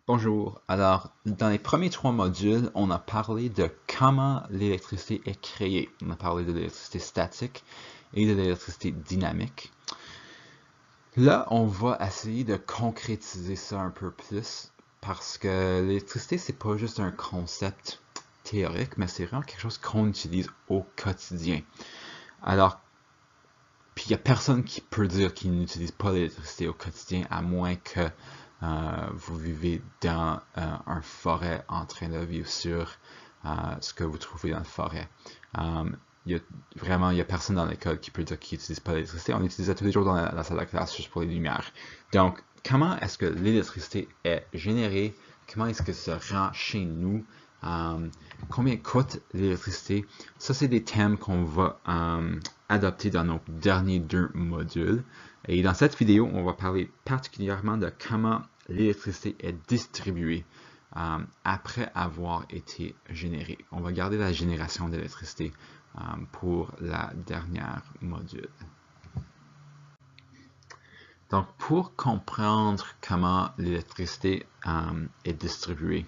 Bonjour. Alors, dans les premiers trois modules, on a parlé de comment l'électricité est créée. On a parlé de l'électricité statique et de l'électricité dynamique. Là, on va essayer de concrétiser ça un peu plus parce que l'électricité, c'est pas juste un concept théorique, mais c'est vraiment quelque chose qu'on utilise au quotidien. Alors, puis il n'y a personne qui peut dire qu'il n'utilise pas l'électricité au quotidien, à moins que vous vivez dans une forêt en train de vivre sur ce que vous trouvez dans la forêt. Vraiment, il n'y a personne dans l'école qui peut dire qu'il n'utilise pas l'électricité. On utilise ça tous les jours dans la salle de classe juste pour les lumières. Donc, comment est-ce que l'électricité est générée? Comment est-ce que ça rend chez nous? Combien coûte l'électricité? Ça, c'est des thèmes qu'on va adopter dans nos derniers deux modules. Et dans cette vidéo, on va parler particulièrement de comment l'électricité est distribuée après avoir été générée. On va garder la génération d'électricité pour la dernière module. Donc, pour comprendre comment l'électricité est distribuée,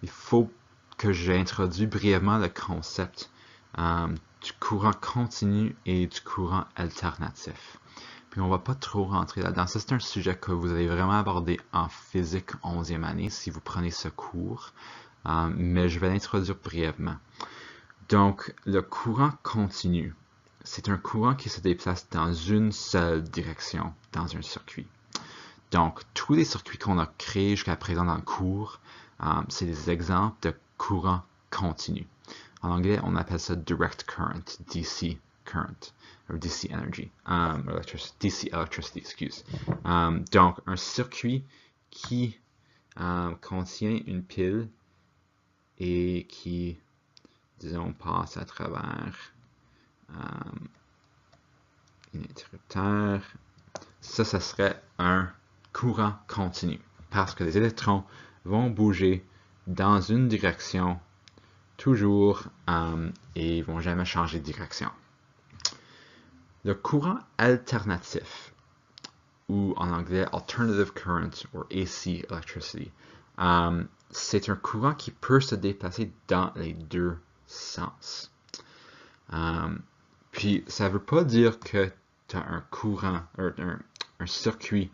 il faut que j'introduise brièvement le concept du courant continu et du courant alternatif. Puis on va pas trop rentrer là-dedans. Ça, c'est un sujet que vous allez vraiment aborder en physique 11e année si vous prenez ce cours, mais je vais l'introduire brièvement. Donc, le courant continu, c'est un courant qui se déplace dans une seule direction dans un circuit. Donc, tous les circuits qu'on a créés jusqu'à présent dans le cours, c'est des exemples de courant continu. En anglais, on appelle ça direct current, DC current, ou DC energy, DC electricity, excuse. Donc, un circuit qui contient une pile et qui, disons, passe à travers un interrupteur. Ça serait un courant continu parce que les électrons vont bouger dans une direction toujours et ils vont jamais changer de direction. Le courant alternatif, ou en anglais alternative current ou AC electricity, c'est un courant qui peut se déplacer dans les deux sens. Puis ça ne veut pas dire que tu as un courant, un circuit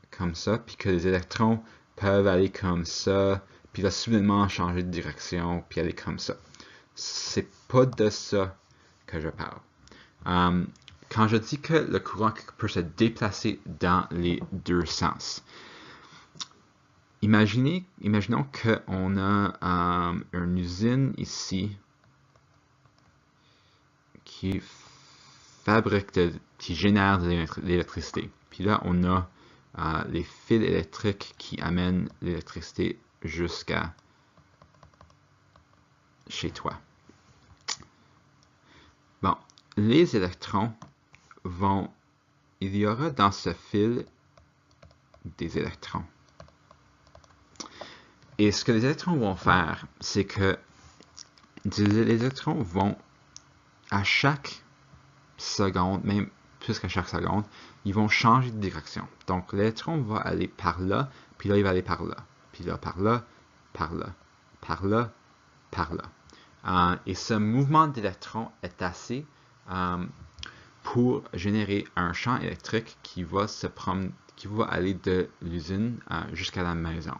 comme ça, puis que les électrons peuvent aller comme ça, puis là soudainement changer de direction, puis aller comme ça. C'est pas de ça que je parle. Quand je dis que le courant peut se déplacer dans les deux sens, imaginons qu'on a une usine ici qui fabrique, qui génère de l'électricité. Puis là, on a les fils électriques qui amènent l'électricité jusqu'à chez toi. Bon, les électrons vont... Il y aura dans ce fil des électrons. Et ce que les électrons vont faire, c'est que les électrons vont, à chaque seconde, même plus qu'à chaque seconde, ils vont changer de direction. Donc l'électron va aller par là, puis là il va aller par là, puis là par là, par là, par là, par là. Et ce mouvement d'électrons est assez pour générer un champ électrique qui va aller de l'usine jusqu'à la maison.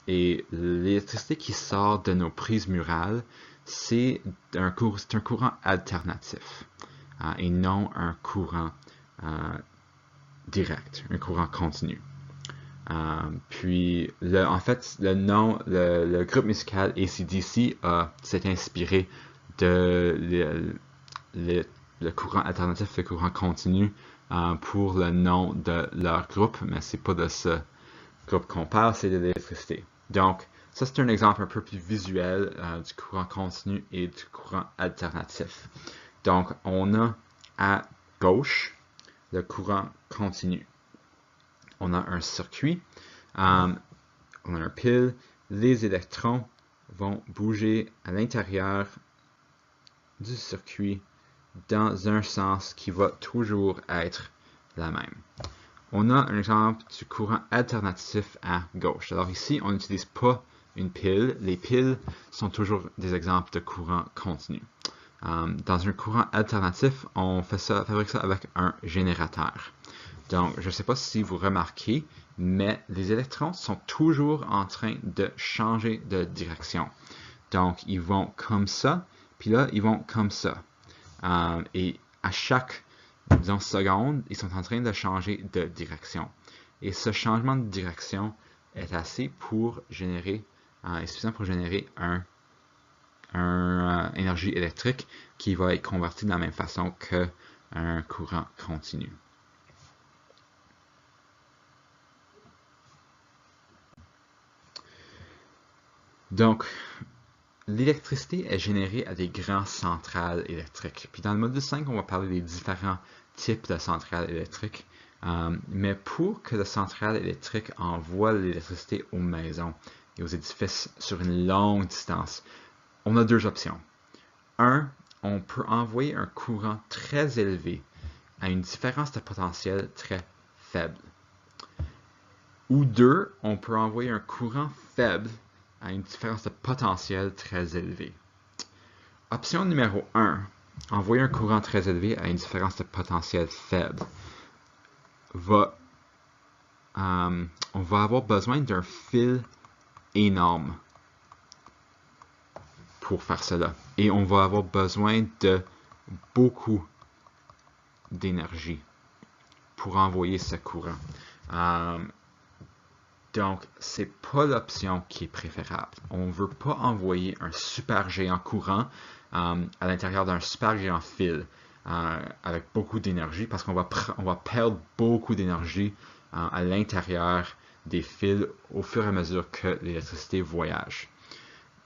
Et l'électricité qui sort de nos prises murales, c'est un courant alternatif et non un courant direct, un courant continu. Puis, en fait, le groupe musical AC/DC s'est inspiré de le courant alternatif, le courant continu, pour le nom de leur groupe, mais c'est pas de ce groupe qu'on parle, c'est de l'électricité. Donc, ça c'est un exemple un peu plus visuel du courant continu et du courant alternatif. Donc, on a à gauche le courant continu. On a un circuit, on a un pile, les électrons vont bouger à l'intérieur du circuit dans un sens qui va toujours être la même. on a un exemple du courant alternatif à gauche. Alors ici, on n'utilise pas une pile. Les piles sont toujours des exemples de courant continu. Dans un courant alternatif, on fabrique ça avec un générateur. Donc, je ne sais pas si vous remarquez, mais les électrons sont toujours en train de changer de direction. Donc, ils vont comme ça, puis là, ils vont comme ça. Et à chaque, disons, seconde, ils sont en train de changer de direction. Et ce changement de direction est assez pour générer, est suffisant pour générer une énergie électrique qui va être convertie de la même façon qu'un courant continu. Donc, l'électricité est générée à des grandes centrales électriques. Puis dans le module 5, on va parler des différents types de centrales électriques. Mais pour que la centrale électrique envoie l'électricité aux maisons et aux édifices sur une longue distance, on a deux options. Un, on peut envoyer un courant très élevé à une différence de potentiel très faible. Ou deux, on peut envoyer un courant faible à une différence de potentiel très élevée. Option numéro 1, envoyer un courant très élevé à une différence de potentiel faible. On va avoir besoin d'un fil énorme pour faire cela. Et on va avoir besoin de beaucoup d'énergie pour envoyer ce courant. Donc, c'est pas l'option qui est préférable. On ne veut pas envoyer un super géant courant à l'intérieur d'un super géant fil avec beaucoup d'énergie parce qu'on va perdre beaucoup d'énergie à l'intérieur des fils au fur et à mesure que l'électricité voyage.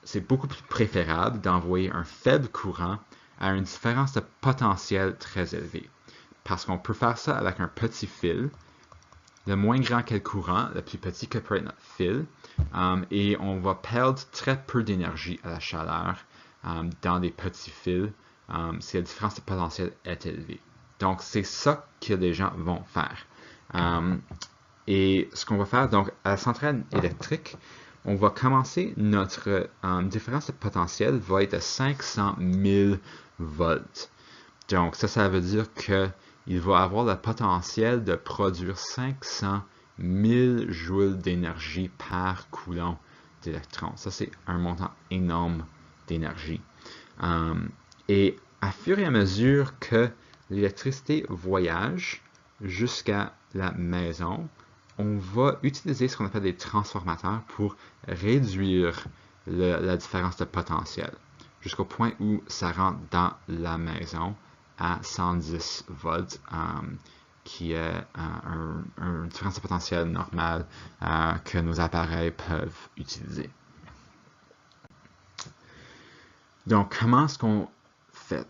C'est beaucoup plus préférable d'envoyer un faible courant à une différence de potentiel très élevée. Parce qu'on peut faire ça avec un petit fil. Le moins grand qu'est le courant, le plus petit que peut être notre fil, et on va perdre très peu d'énergie à la chaleur dans des petits fils si la différence de potentiel est élevée. Donc, c'est ça que les gens vont faire. Et ce qu'on va faire, donc, à la centrale électrique, on va commencer notre différence de potentiel va être de 500 000 volts. Donc, ça veut dire qu'il va avoir le potentiel de produire 500 000 joules d'énergie par coulomb d'électrons. Ça, c'est un montant énorme d'énergie. Et à fur et à mesure que l'électricité voyage jusqu'à la maison, on va utiliser ce qu'on appelle des transformateurs pour réduire la différence de potentiel jusqu'au point où ça rentre dans la maison à 110 volts, qui est une différence de potentiel normale que nos appareils peuvent utiliser. Donc, comment est-ce qu'on fait?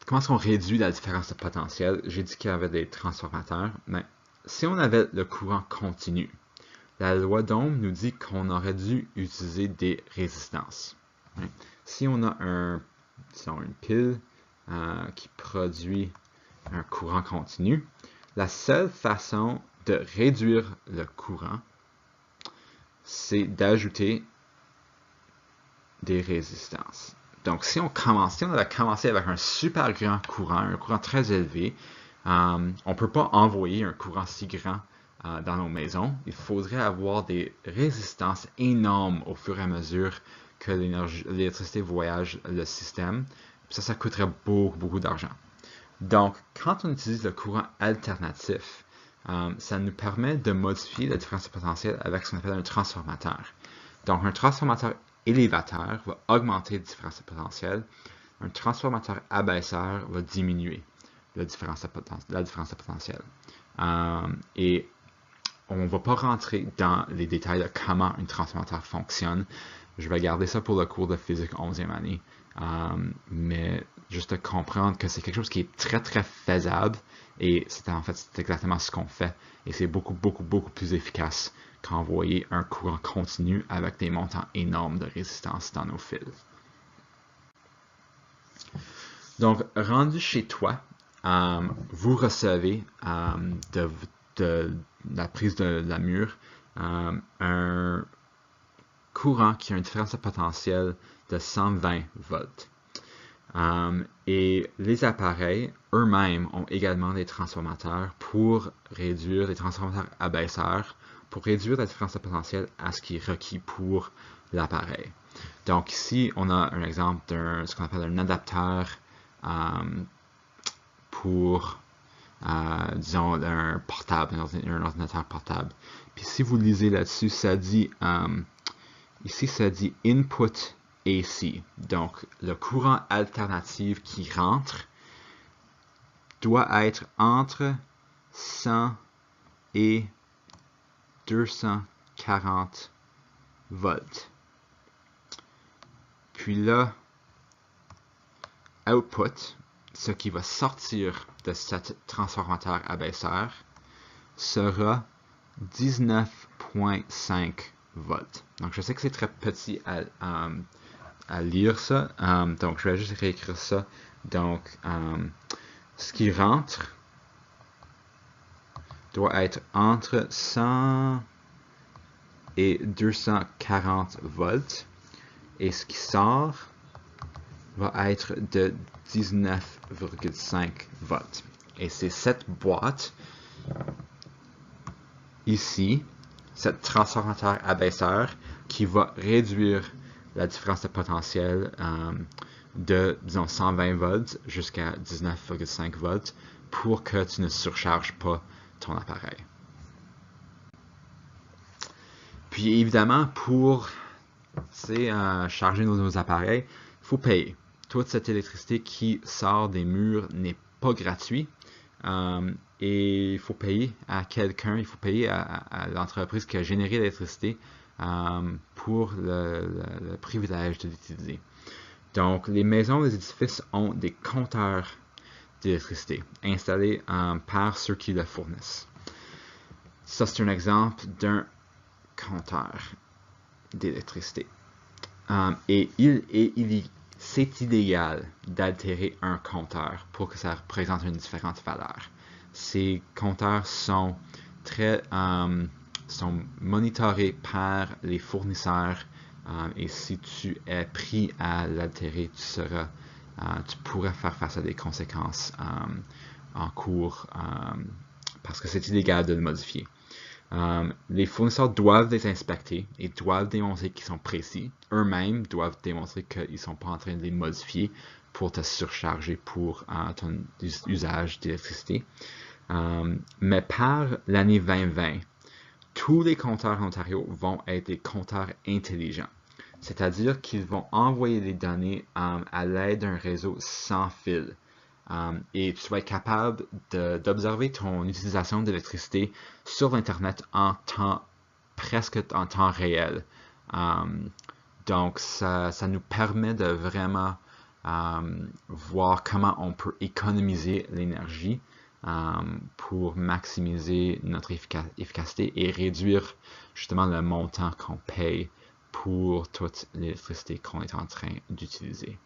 Comment est-ce qu'on réduit la différence de potentiel? J'ai dit qu'il y avait des transformateurs, mais si on avait le courant continu, la loi d'Ohm nous dit qu'on aurait dû utiliser des résistances. Si on a une pile qui produit un courant continu, la seule façon de réduire le courant, c'est d'ajouter des résistances. Donc, si on avait commencé avec un super grand courant, un courant très élevé, on ne peut pas envoyer un courant si grand dans nos maisons. Il faudrait avoir des résistances énormes au fur et à mesure que l'électricité voyage le système. Ça coûterait beaucoup d'argent. Donc, quand on utilise le courant alternatif, ça nous permet de modifier la différence de potentiel avec ce qu'on appelle un transformateur. Donc, un transformateur élévateur va augmenter la différence de potentiel. Un transformateur abaisseur va diminuer la différence de potentiel. Et on ne va pas rentrer dans les détails de comment un transformateur fonctionne. Je vais garder ça pour le cours de physique 11e année. Mais juste de comprendre que c'est quelque chose qui est très faisable et c'est exactement ce qu'on fait. Et c'est beaucoup plus efficace qu'envoyer un courant continu avec des montants énormes de résistance dans nos fils. Donc, rendu chez toi, vous recevez de la prise de la mur, un courant qui a une différence de potentiel de 120 volts. Et les appareils eux-mêmes ont également des transformateurs pour réduire, des transformateurs abaisseurs, pour réduire la différence de potentiel à ce qui est requis pour l'appareil. Donc ici, on a un exemple d'un ce qu'on appelle un adapteur pour, disons, un portable, un ordinateur portable. Puis si vous lisez là-dessus, ça dit, ici ça dit input AC. Donc le courant alternatif qui rentre doit être entre 100 et 240 volts. Puis là, output, ce qui va sortir de cet transformateur abaisseur, sera 19,5 volts. Donc je sais que c'est très petit à lire ça, donc je vais juste réécrire ça. Donc ce qui rentre doit être entre 100 et 240 volts, et ce qui sort va être de 19,5 volts. Et c'est cette boîte ici, cette transformateur abaisseur, qui va réduire la différence de potentiel de, disons, 120 volts jusqu'à 19,5 volts pour que tu ne surcharges pas ton appareil. Puis évidemment, pour charger nos appareils, il faut payer. Toute cette électricité qui sort des murs n'est pas gratuite. Et il faut payer à quelqu'un, il faut payer à l'entreprise qui a généré l'électricité pour le privilège de l'utiliser. Donc, les maisons, les édifices ont des compteurs d'électricité installés par ceux qui le fournissent. Ça, c'est un exemple d'un compteur d'électricité. Et c'est illégal d'altérer un compteur pour que ça représente une différente valeur. Ces compteurs sont sont monitorés par les fournisseurs et si tu es pris à l'altérer, tu pourrais faire face à des conséquences en cours parce que c'est illégal de le modifier. Les fournisseurs doivent les inspecter et doivent démontrer qu'ils sont précis. Eux-mêmes doivent démontrer qu'ils ne sont pas en train de les modifier pour te surcharger pour ton usage d'électricité. Mais par l'année 2020, tous les compteurs en Ontario vont être des compteurs intelligents. C'est-à-dire qu'ils vont envoyer les données à l'aide d'un réseau sans fil. Et tu vas être capable d'observer ton utilisation d'électricité sur l'Internet presque en temps réel. Donc, ça nous permet de vraiment voir comment on peut économiser l'énergie pour maximiser notre efficacité et réduire justement le montant qu'on paye pour toute l'électricité qu'on est en train d'utiliser.